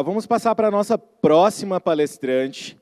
Vamos passar para a nossa próxima palestrante,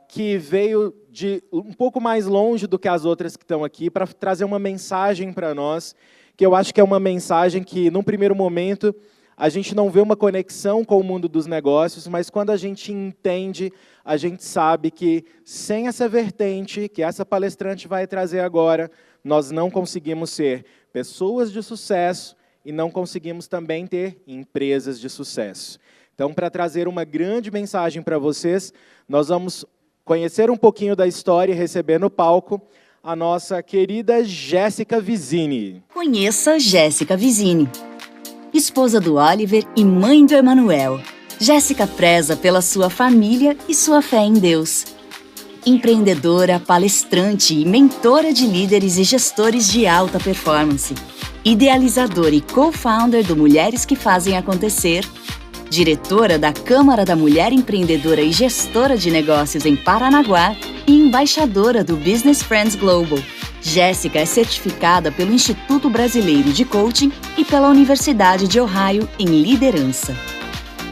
que veio de um pouco mais longe do que as outras que estão aqui, para trazer uma mensagem para nós, que eu acho que é uma mensagem que, num primeiro momento, a gente não vê uma conexão com o mundo dos negócios, mas quando a gente entende, a gente sabe que, sem essa vertente que essa palestrante vai trazer agora, nós não conseguimos ser pessoas de sucesso e não conseguimos também ter empresas de sucesso. Então, para trazer uma grande mensagem para vocês, nós vamos conhecer um pouquinho da história e receber no palco a nossa querida Jéssica Vizini. Conheça Jéssica Vizini. Esposa do Oliver e mãe do Emanuel, Jéssica preza pela sua família e sua fé em Deus. Empreendedora, palestrante e mentora de líderes e gestores de alta performance. Idealizadora e co-founder do Mulheres que Fazem Acontecer. Diretora da Câmara da Mulher Empreendedora e Gestora de Negócios em Paranaguá e embaixadora do Business Friends Global. Jéssica é certificada pelo Instituto Brasileiro de Coaching e pela Universidade de Ohio em liderança.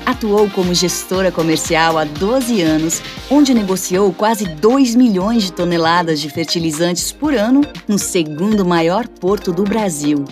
Atuou como gestora comercial há 12 anos, onde negociou quase 2 milhões de toneladas de fertilizantes por ano no segundo maior porto do Brasil.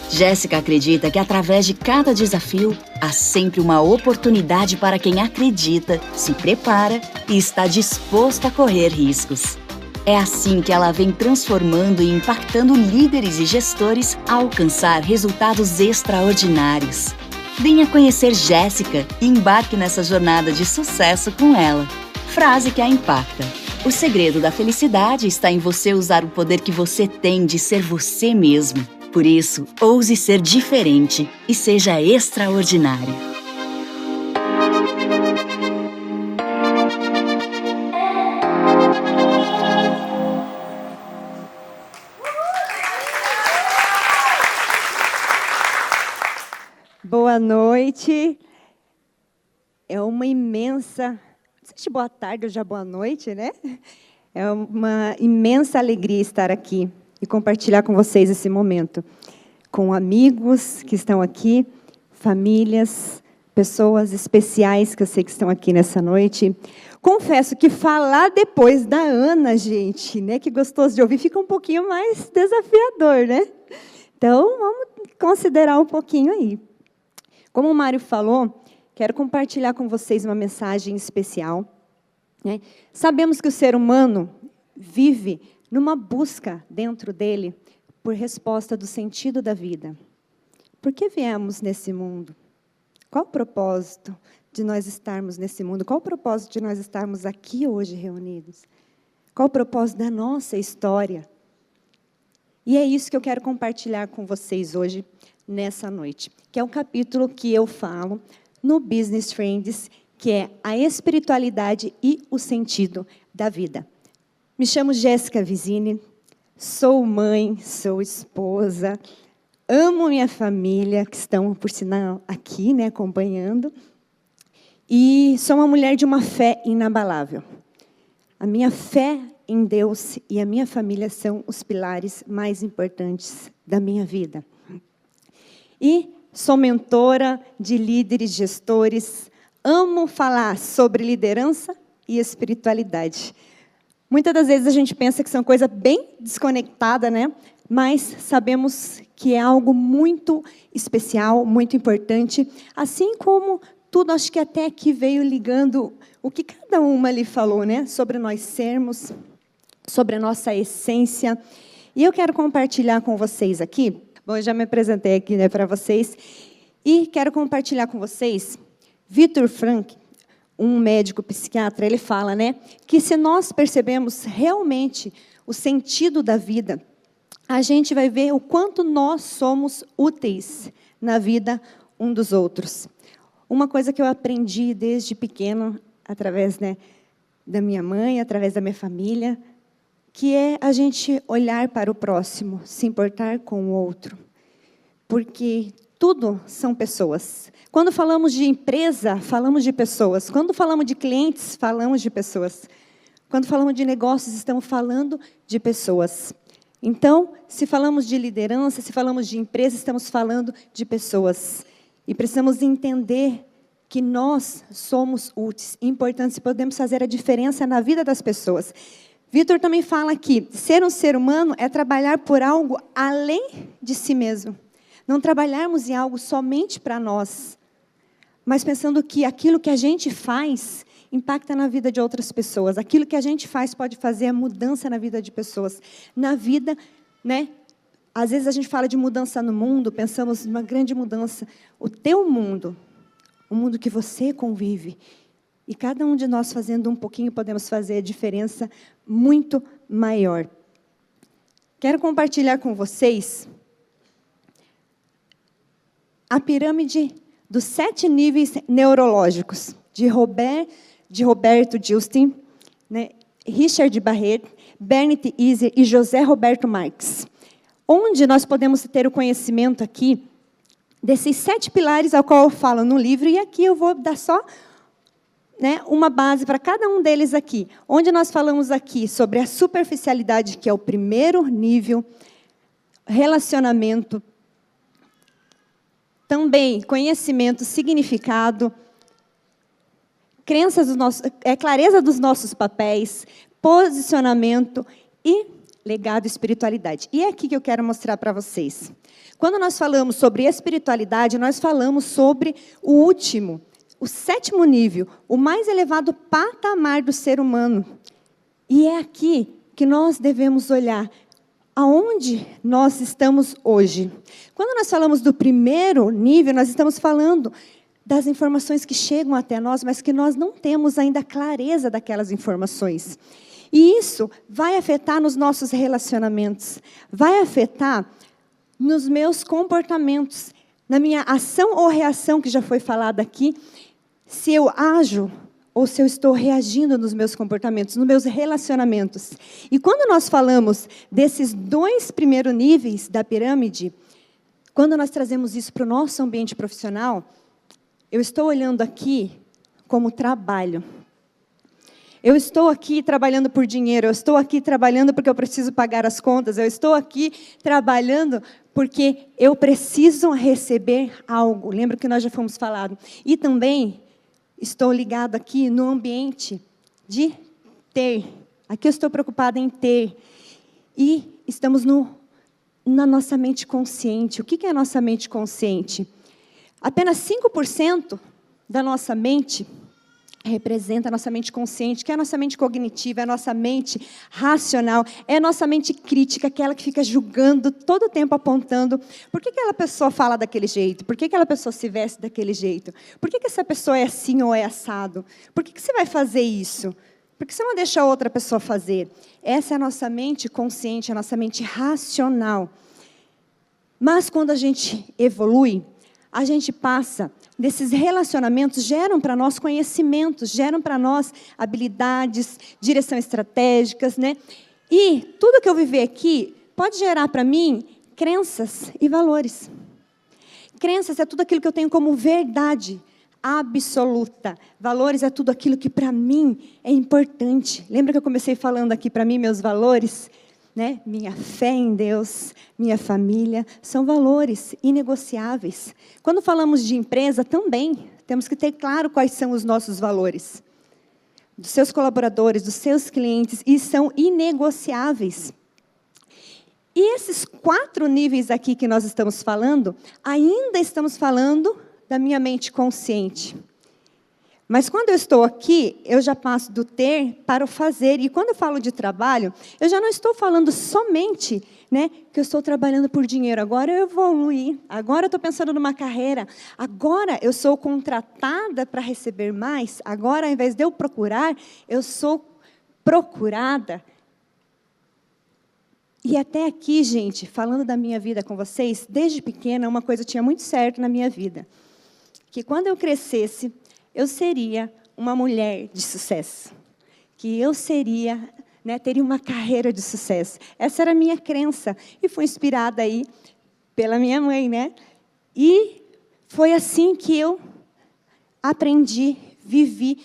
Jéssica acredita que através de cada desafio, há sempre uma oportunidade para quem acredita, se prepara e está disposto a correr riscos. É assim que ela vem transformando e impactando líderes e gestores a alcançar resultados extraordinários. Venha conhecer Jéssica e embarque nessa jornada de sucesso com ela. Frase que a impacta. O segredo da felicidade está em você usar o poder que você tem de ser você mesmo. Por isso, ouse ser diferente e seja extraordinário. Boa noite. É uma imensa, não sei se boa tarde ou já boa noite, né? É uma imensa alegria estar aqui e compartilhar com vocês esse momento, com amigos que estão aqui, famílias, pessoas especiais que eu sei que estão aqui nessa noite. Confesso que falar depois da Ana, gente, né, que gostoso de ouvir, fica um pouquinho mais desafiador, né? Então, vamos considerar um pouquinho aí. Como o Mário falou, quero compartilhar com vocês uma mensagem especial, né? Sabemos que o ser humano vive numa busca dentro dele por resposta do sentido da vida. Por que viemos nesse mundo? Qual o propósito de nós estarmos nesse mundo? Qual o propósito de nós estarmos aqui hoje reunidos? Qual o propósito da nossa história? E é isso que eu quero compartilhar com vocês hoje, nessa noite, que é um capítulo que eu falo no Business Friends, que é a espiritualidade e o sentido da vida. Me chamo Jéssica Vizini, sou mãe, sou esposa, amo minha família, que estão, por sinal, aqui, né, acompanhando, e sou uma mulher de uma fé inabalável. A minha fé em Deus e a minha família são os pilares mais importantes da minha vida. E sou mentora de líderes, gestores, amo falar sobre liderança e espiritualidade. Muitas das vezes a gente pensa que são coisa bem desconectada, né? Mas sabemos que é algo muito especial, muito importante, assim como tudo, acho que até aqui veio ligando o que cada uma ali falou, né? Sobre nós sermos, sobre a nossa essência. E eu quero compartilhar com vocês aqui. Bom, eu já me apresentei aqui, né, para vocês. E quero compartilhar com vocês, Viktor Frankl, um médico psiquiatra, ele fala, né, que se nós percebemos realmente o sentido da vida, a gente vai ver o quanto nós somos úteis na vida um dos outros. Uma coisa que eu aprendi desde pequeno, através, né, da minha mãe, através da minha família, que é a gente olhar para o próximo, se importar com o outro. Porque tudo são pessoas. Quando falamos de empresa, falamos de pessoas. Quando falamos de clientes, falamos de pessoas. Quando falamos de negócios, estamos falando de pessoas. Então, se falamos de liderança, se falamos de empresa, estamos falando de pessoas. E precisamos entender que nós somos úteis, importantes e podemos fazer a diferença na vida das pessoas. Vitor também fala que ser um ser humano é trabalhar por algo além de si mesmo. Não trabalharmos em algo somente para nós, mas pensando que aquilo que a gente faz impacta na vida de outras pessoas. Aquilo que a gente faz pode fazer a mudança na vida de pessoas. Na vida, né? Às vezes a gente fala de mudança no mundo, pensamos numa grande mudança. O teu mundo, o mundo que você convive, e cada um de nós fazendo um pouquinho, podemos fazer a diferença muito maior. Quero compartilhar com vocês a pirâmide dos 7 níveis neurológicos, de Roberto Justin, né, Richard Barrett, Bernd Iser e José Roberto Marx, onde nós podemos ter o conhecimento aqui desses 7 pilares ao qual eu falo no livro, e aqui eu vou dar só, né, uma base para cada um deles aqui, onde nós falamos aqui sobre a superficialidade, que é o primeiro nível, relacionamento, também conhecimento, significado, crenças clareza dos nossos papéis, posicionamento e legado e espiritualidade. E é aqui que eu quero mostrar para vocês. Quando nós falamos sobre espiritualidade, nós falamos sobre o último, o 7º nível, o mais elevado patamar do ser humano. E é aqui que nós devemos olhar aonde nós estamos hoje. Quando nós falamos do primeiro nível, nós estamos falando das informações que chegam até nós, mas que nós não temos ainda clareza daquelas informações. E isso vai afetar nos nossos relacionamentos, vai afetar nos meus comportamentos, na minha ação ou reação, que já foi falada aqui, se eu ajo ou se eu estou reagindo nos meus comportamentos, nos meus relacionamentos. E quando nós falamos desses 2 primeiros níveis da pirâmide, quando nós trazemos isso para o nosso ambiente profissional, eu estou olhando aqui como trabalho. Eu estou aqui trabalhando por dinheiro, eu estou aqui trabalhando porque eu preciso pagar as contas, eu estou aqui trabalhando porque eu preciso receber algo. Lembra que nós já fomos falado. E também estou ligado aqui no ambiente de ter. Aqui eu estou preocupada em ter. E estamos na nossa mente consciente. O que é a nossa mente consciente? Apenas 5% da nossa mente representa a nossa mente consciente, que é a nossa mente cognitiva, é a nossa mente racional, é a nossa mente crítica, aquela que fica julgando, todo o tempo apontando. Por que aquela pessoa fala daquele jeito? Por que aquela pessoa se veste daquele jeito? Por que essa pessoa é assim ou é assado? Por que você vai fazer isso? Por que você não deixa outra pessoa fazer? Essa é a nossa mente consciente, a nossa mente racional. Mas quando a gente evolui, a gente passa desses relacionamentos, geram para nós conhecimentos, geram para nós habilidades, direção estratégicas, né? E tudo que eu viver aqui pode gerar para mim crenças e valores. Crenças é tudo aquilo que eu tenho como verdade absoluta. Valores é tudo aquilo que para mim é importante. Lembra que eu comecei falando aqui para mim meus valores? Né? Minha fé em Deus, minha família, são valores inegociáveis. Quando falamos de empresa, também temos que ter claro quais são os nossos valores. Dos seus colaboradores, dos seus clientes, e são inegociáveis. E esses 4 níveis aqui que nós estamos falando, ainda estamos falando da minha mente consciente. Mas quando eu estou aqui, eu já passo do ter para o fazer. E quando eu falo de trabalho, eu já não estou falando somente, né, que eu estou trabalhando por dinheiro. Agora eu evoluí, agora eu estou pensando numa carreira. Agora eu sou contratada para receber mais. Agora, ao invés de eu procurar, eu sou procurada. E até aqui, gente, falando da minha vida com vocês, desde pequena, uma coisa tinha muito certo na minha vida. Que quando eu crescesse, eu seria uma mulher de sucesso, que eu seria, né, teria uma carreira de sucesso. Essa era a minha crença, e fui inspirada aí pela minha mãe, né? E foi assim que eu aprendi, vivi.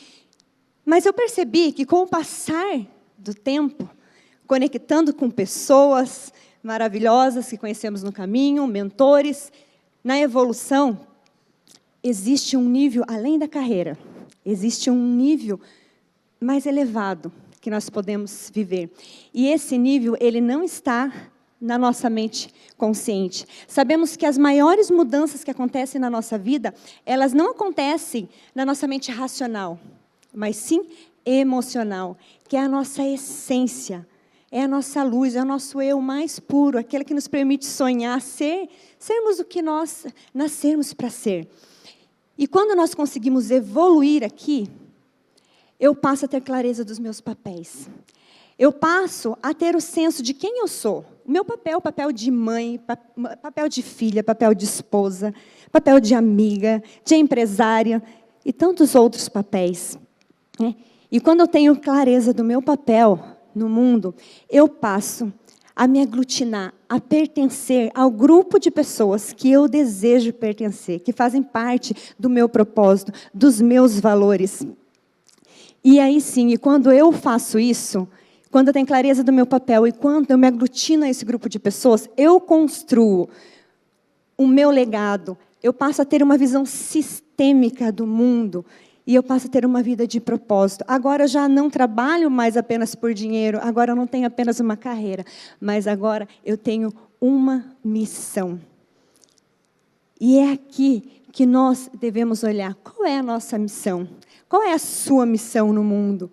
Mas eu percebi que com o passar do tempo, conectando com pessoas maravilhosas que conhecemos no caminho, mentores, na evolução, existe um nível além da carreira. Existe um nível mais elevado que nós podemos viver. E esse nível, ele não está na nossa mente consciente. Sabemos que as maiores mudanças que acontecem na nossa vida, elas não acontecem na nossa mente racional, mas sim emocional, que é a nossa essência, é a nossa luz, é o nosso eu mais puro, aquele que nos permite sonhar, sermos o que nós nascemos para ser. E quando nós conseguimos evoluir aqui, eu passo a ter clareza dos meus papéis. Eu passo a ter o senso de quem eu sou. O meu papel, papel de mãe, papel de filha, papel de esposa, papel de amiga, de empresária e tantos outros papéis. E quando eu tenho clareza do meu papel no mundo, eu passo a me aglutinar, a pertencer ao grupo de pessoas que eu desejo pertencer, que fazem parte do meu propósito, dos meus valores. E aí sim, e quando eu faço isso, quando eu tenho clareza do meu papel e quando eu me aglutino a esse grupo de pessoas, eu construo o meu legado, eu passo a ter uma visão sistêmica do mundo e eu passo a ter uma vida de propósito. Agora eu já não trabalho mais apenas por dinheiro, agora eu não tenho apenas uma carreira, mas agora eu tenho uma missão. E é aqui que nós devemos olhar. Qual é a nossa missão? Qual é a sua missão no mundo?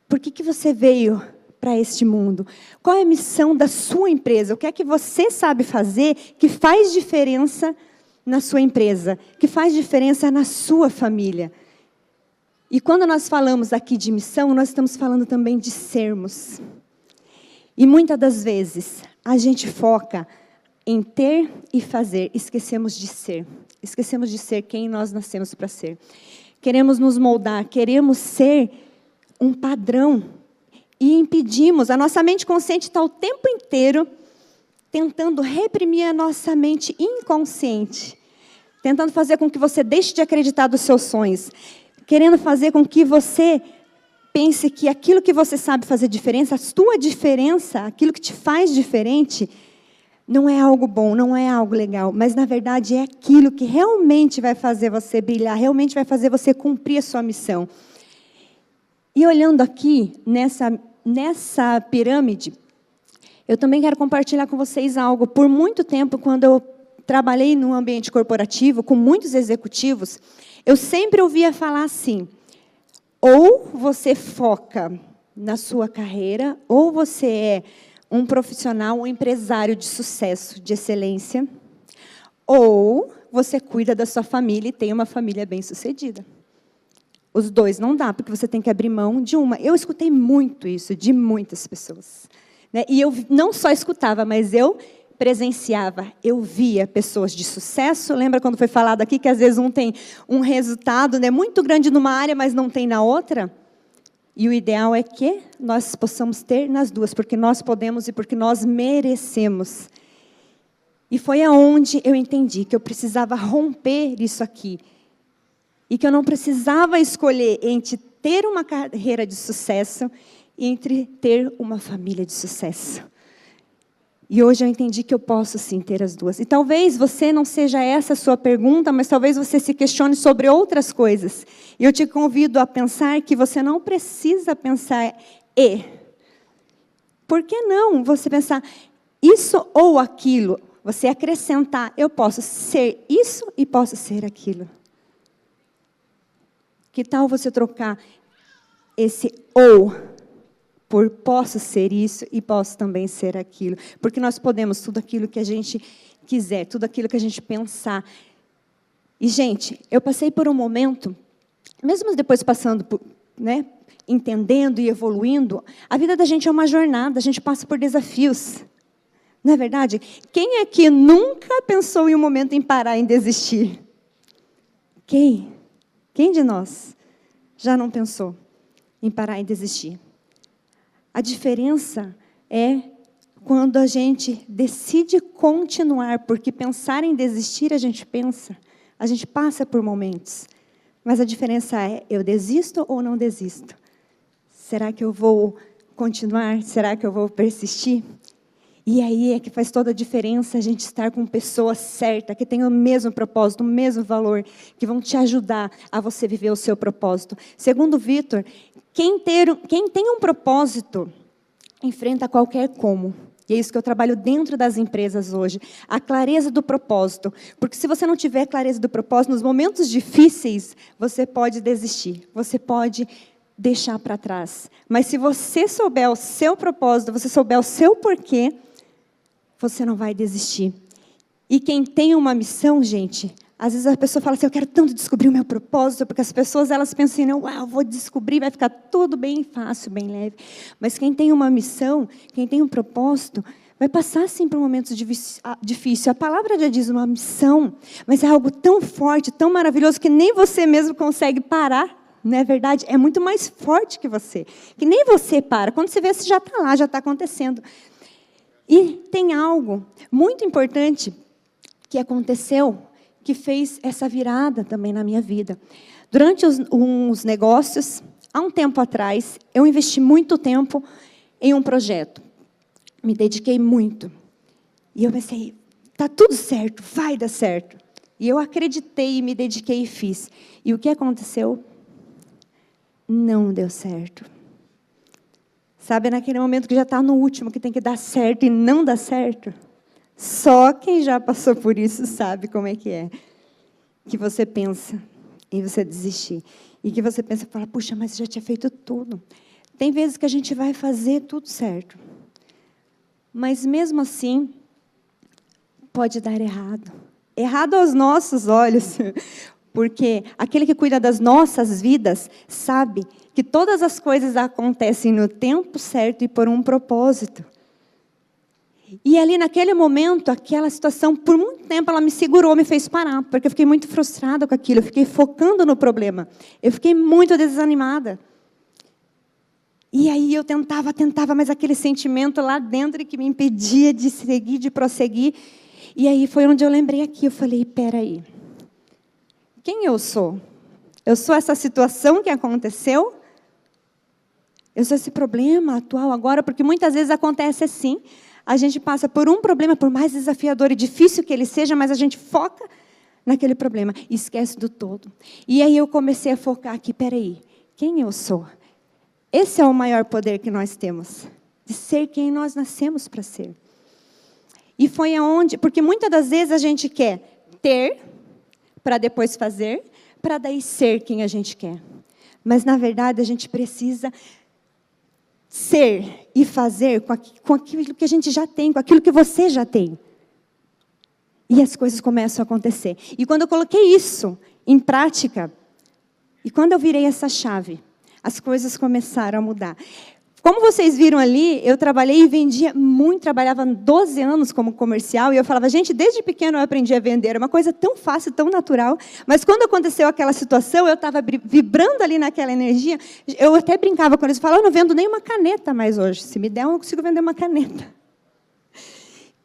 Por que você veio para este mundo? Qual é a missão da sua empresa? O que é que você sabe fazer que faz diferença na sua empresa, que faz diferença na sua família? E quando nós falamos aqui de missão, nós estamos falando também de sermos. E muitas das vezes, a gente foca em ter e fazer, esquecemos de ser. Esquecemos de ser quem nós nascemos para ser. Queremos nos moldar, queremos ser um padrão e impedimos. A nossa mente consciente está o tempo inteiro tentando reprimir a nossa mente inconsciente, tentando fazer com que você deixe de acreditar dos seus sonhos, querendo fazer com que você pense que aquilo que você sabe fazer diferença, a sua diferença, aquilo que te faz diferente, não é algo bom, não é algo legal, mas na verdade é aquilo que realmente vai fazer você brilhar, realmente vai fazer você cumprir a sua missão. E olhando aqui, nessa pirâmide, eu também quero compartilhar com vocês algo. Por muito tempo, quando eu trabalhei num ambiente corporativo, com muitos executivos, eu sempre ouvia falar assim, ou você foca na sua carreira, ou você é um profissional, um empresário de sucesso, de excelência, ou você cuida da sua família e tem uma família bem-sucedida. Os dois não dá, porque você tem que abrir mão de uma. Eu escutei muito isso de muitas pessoas. E eu não só escutava, mas eu presenciava, eu via pessoas de sucesso. Lembra quando foi falado aqui que às vezes um tem um resultado muito grande numa área, mas não tem na outra? E o ideal é que nós possamos ter nas duas, porque nós podemos e porque nós merecemos. E foi aonde eu entendi que eu precisava romper isso aqui. E que eu não precisava escolher entre ter uma carreira de sucesso e entre ter uma família de sucesso. E hoje eu entendi que eu posso sim ter as duas. E talvez você não seja essa a sua pergunta, mas talvez você se questione sobre outras coisas. E eu te convido a pensar que você não precisa pensar e. Por que não você pensar isso ou aquilo? Você acrescentar, eu posso ser isso e posso ser aquilo. Que tal você trocar esse ou por posso ser isso e posso também ser aquilo? Porque nós podemos tudo aquilo que a gente quiser, tudo aquilo que a gente pensar. E, gente, eu passei por um momento, mesmo depois passando por, entendendo e evoluindo, a vida da gente é uma jornada, a gente passa por desafios. Não é verdade? Quem aqui nunca pensou em um momento em parar, em desistir? Quem? Quem de nós já não pensou em parar e desistir? A diferença é quando a gente decide continuar, porque pensar em desistir a gente passa por momentos. Mas a diferença é, eu desisto ou não desisto? Será que eu vou continuar? Será que eu vou persistir? E aí é que faz toda a diferença a gente estar com pessoas certas, que têm o mesmo propósito, o mesmo valor, que vão te ajudar a você viver o seu propósito. Segundo Vitor, quem tem um propósito enfrenta qualquer como. E é isso que eu trabalho dentro das empresas hoje. A clareza do propósito. Porque se você não tiver clareza do propósito, nos momentos difíceis, você pode desistir. Você pode deixar para trás. Mas se você souber o seu propósito, você souber o seu porquê, você não vai desistir. E quem tem uma missão, gente, às vezes a pessoa fala assim, eu quero tanto descobrir o meu propósito, porque as pessoas, elas pensam assim, uau, eu vou descobrir, vai ficar tudo bem fácil, bem leve. Mas quem tem uma missão, quem tem um propósito, vai passar sim por momentos difíceis. A palavra já diz uma missão, mas é algo tão forte, tão maravilhoso, que nem você mesmo consegue parar. Não é verdade? É muito mais forte que você. Que nem você para. Quando você vê, você já está lá, já está acontecendo. E tem algo muito importante que aconteceu, que fez essa virada também na minha vida. Durante uns negócios, há um tempo atrás, eu investi muito tempo em um projeto. Me dediquei muito. E eu pensei, está tudo certo, vai dar certo. E eu acreditei, me dediquei e fiz. E o que aconteceu? Não deu certo. Sabe, naquele momento que já está no último, que tem que dar certo e não dá certo? Só quem já passou por isso sabe como é que é. Que você pensa em você desistir. E que você pensa, fala, puxa, mas já tinha feito tudo. Tem vezes que a gente vai fazer tudo certo. Mas mesmo assim, pode dar errado. Errado aos nossos olhos. Porque aquele que cuida das nossas vidas sabe que todas as coisas acontecem no tempo certo e por um propósito. E ali naquele momento, aquela situação, por muito tempo, ela me segurou, me fez parar, porque eu fiquei muito frustrada com aquilo, eu fiquei focando no problema. Eu fiquei muito desanimada. E aí eu tentava, mas aquele sentimento lá dentro que me impedia de seguir, de prosseguir. E aí foi onde eu lembrei aqui, eu falei, peraí, quem eu sou? Eu sou essa situação que aconteceu? Eu sou esse problema atual agora? Porque muitas vezes acontece assim, a gente passa por um problema, por mais desafiador e difícil que ele seja, mas a gente foca naquele problema e esquece do todo. E aí eu comecei a focar aqui, peraí, quem eu sou? Esse é o maior poder que nós temos, de ser quem nós nascemos para ser. E foi aonde, porque muitas das vezes a gente quer ter, para depois fazer, para daí ser quem a gente quer. Mas, na verdade, a gente precisa ser e fazer com aquilo que a gente já tem, com aquilo que você já tem. E as coisas começam a acontecer. E quando eu coloquei isso em prática, e quando eu virei essa chave, as coisas começaram a mudar. Como vocês viram ali, eu trabalhei e vendia muito, trabalhava 12 anos como comercial, e eu falava, gente, desde pequeno eu aprendi a vender, era uma coisa tão fácil, tão natural, mas quando aconteceu aquela situação, eu estava vibrando ali naquela energia, eu até brincava com eles, falava, eu não vendo nem uma caneta mais hoje, se me der, eu não consigo vender uma caneta.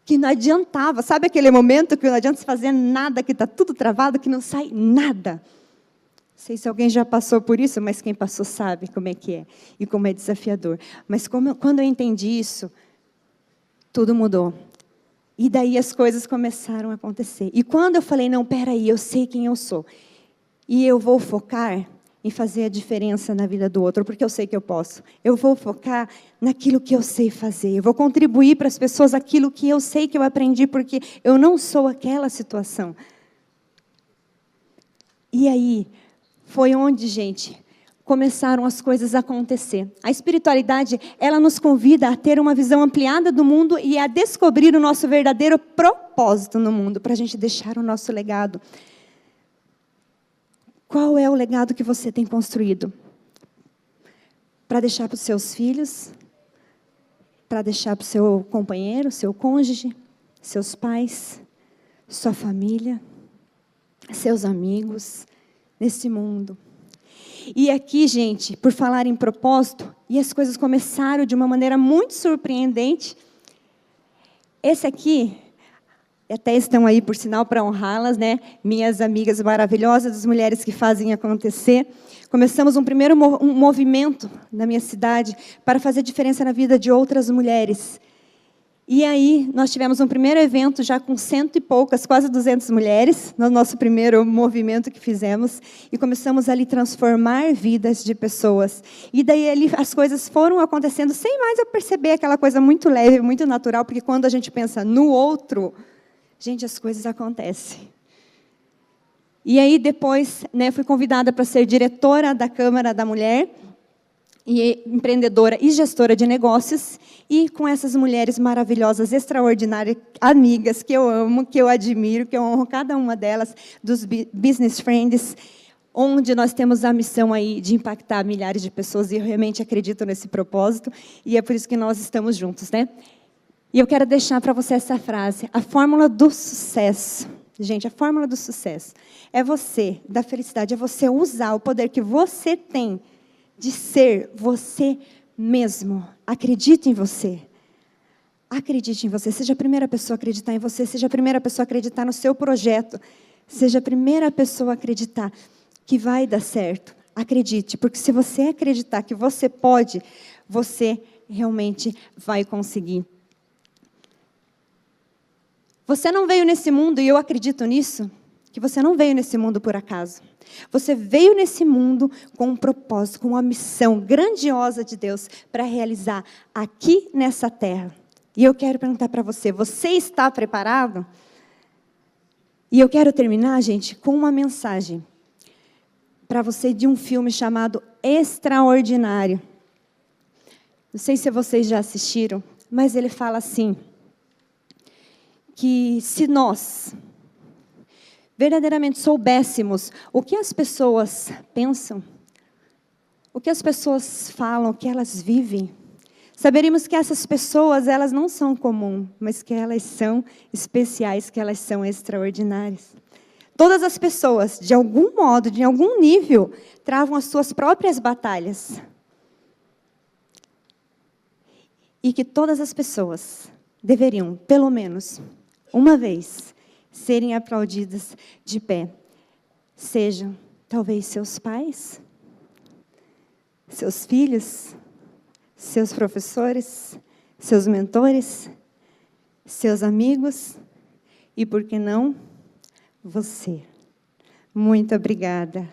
Que não adiantava, sabe aquele momento que não adianta se fazer nada, que está tudo travado, que não sai nada? Não sei se alguém já passou por isso, mas quem passou sabe como é que é e como é desafiador. Mas quando eu entendi isso, tudo mudou. E daí as coisas começaram a acontecer. E quando eu falei, não, peraí, eu sei quem eu sou. E eu vou focar em fazer a diferença na vida do outro, porque eu sei que eu posso. Eu vou focar naquilo que eu sei fazer. Eu vou contribuir para as pessoas aquilo que eu sei que eu aprendi, porque eu não sou aquela situação. E aí foi onde, gente, começaram as coisas a acontecer. A espiritualidade, ela nos convida a ter uma visão ampliada do mundo e a descobrir o nosso verdadeiro propósito no mundo, para a gente deixar o nosso legado. Qual é o legado que você tem construído? Para deixar para os seus filhos? Para deixar para o seu companheiro, seu cônjuge, seus pais, sua família, seus amigos, nesse mundo. E aqui, gente, por falar em propósito, e as coisas começaram de uma maneira muito surpreendente. Esse aqui, até estão aí, por sinal, para honrá-las, né? Minhas amigas maravilhosas, as mulheres que fazem acontecer. Começamos um primeiro movimento na minha cidade para fazer diferença na vida de outras mulheres. E aí, nós tivemos um primeiro evento já com 100 e poucas, quase 200 mulheres, no nosso primeiro movimento que fizemos, e começamos ali a transformar vidas de pessoas. E daí ali as coisas foram acontecendo sem mais eu perceber, aquela coisa muito leve, muito natural, porque quando a gente pensa no outro, gente, as coisas acontecem. E aí depois, né, fui convidada para ser diretora da Câmara da Mulher, e empreendedora e gestora de negócios, e com essas mulheres maravilhosas, extraordinárias, amigas, que eu amo, que eu admiro, que eu honro cada uma delas, dos Business Friends, onde nós temos a missão aí de impactar milhares de pessoas, e eu realmente acredito nesse propósito, e é por isso que nós estamos juntos, né? E eu quero deixar para você essa frase, a fórmula do sucesso. Gente, a fórmula do sucesso é você, da felicidade, é você usar o poder que você tem de ser você mesmo. Acredite em você. Acredite em você. Seja a primeira pessoa a acreditar em você. Seja a primeira pessoa a acreditar no seu projeto. Seja a primeira pessoa a acreditar que vai dar certo. Acredite, porque se você acreditar que você pode, você realmente vai conseguir. Você não veio nesse mundo, e eu acredito nisso, que você não veio nesse mundo por acaso. Você veio nesse mundo com um propósito, com uma missão grandiosa de Deus para realizar aqui nessa terra. E eu quero perguntar para você, você está preparado? E eu quero terminar, gente, com uma mensagem para você de um filme chamado Extraordinário. Não sei se vocês já assistiram, mas ele fala assim, que se nós verdadeiramente soubéssemos o que as pessoas pensam, o que as pessoas falam, o que elas vivem, saberíamos que essas pessoas, elas não são comuns, mas que elas são especiais, que elas são extraordinárias. Todas as pessoas, de algum modo, de algum nível, travam as suas próprias batalhas. E que todas as pessoas deveriam, pelo menos, uma vez, serem aplaudidas de pé. Sejam, talvez, seus pais, seus filhos, seus professores, seus mentores, seus amigos e, por que não, você. Muito obrigada.